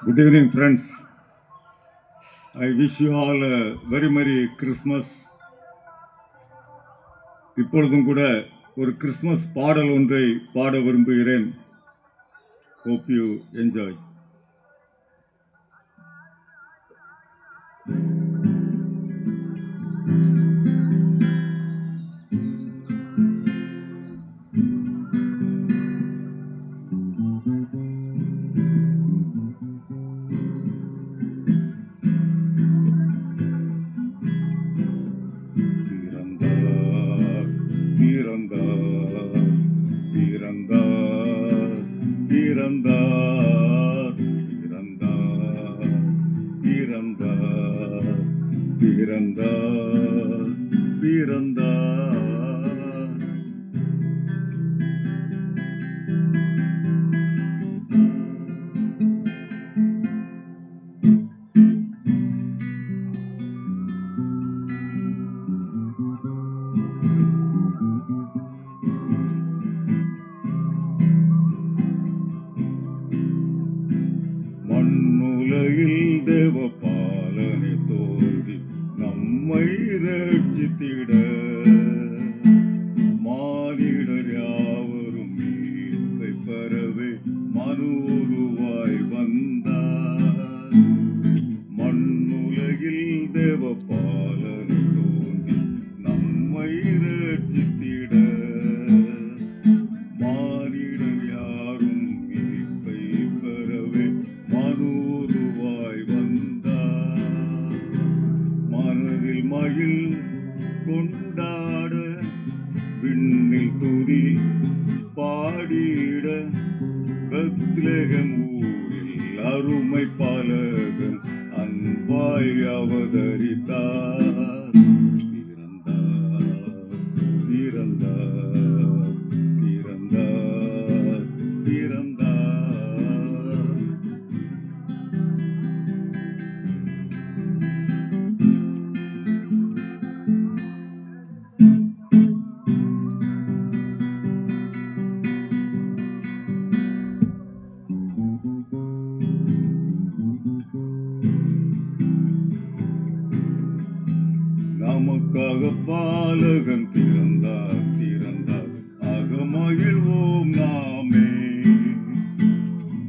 Good evening, friends. I wish you all a very merry Christmas. இப்பொழுதும் கூட ஒரு Christmas பாடல் ஒன்றை பாட விரும்புகிறேன். Hope you enjoy. மண்ணுலகில் தேவ பாலனை தோன்றி நம்மை ரட்சித்திட மானிடர் யாவரும் மீட்பை பெறவே மனுருவாய் வந்தார். மண்ணுலகில் தேவ பாலனை தோன்றி நம்மை ரட்சித்திட மானிடர் யாரும் மீட்பை பெறவே மனுருவாய் வந்தார். மனதில் மகிழ் கொண்டாட விண்ணில் துதி பாடிட பெத்லெகேம் ஊரில் அருமை பாலகன் அன்பாய் அவதரித்தார். பிறந்தார் பிறந்தார் பிறந்தார். நமக்காக பாலகன் பிறந்தார் சிறந்தார் அகமகிழ்வோம் நாமே.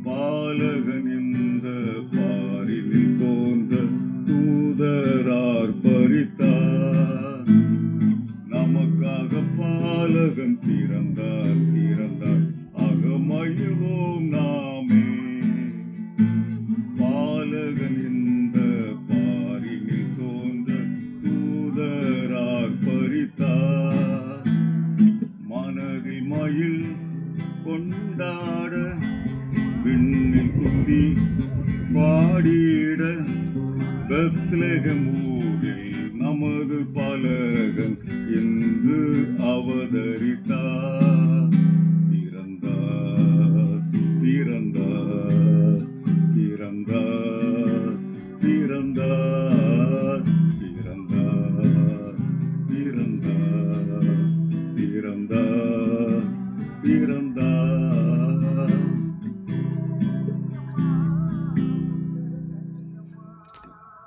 பாலகன் இந்த பாரினில் தோன்ற தூதரார் பறித்தார். நமக்காக பாலகன் பிறந்தார் சிறந்தார் அகமகிழ்வோம் நாமே. பாலகன் இந்த பாரினில் தோன்ற தூதரார் பறித்தார். மனதில் மகிழ் கொண்டாட விண்ணில் துதி பாடிட பெத்லெகேம் ஊரில் நமது பாலகன் என்று அவதரித்தார்.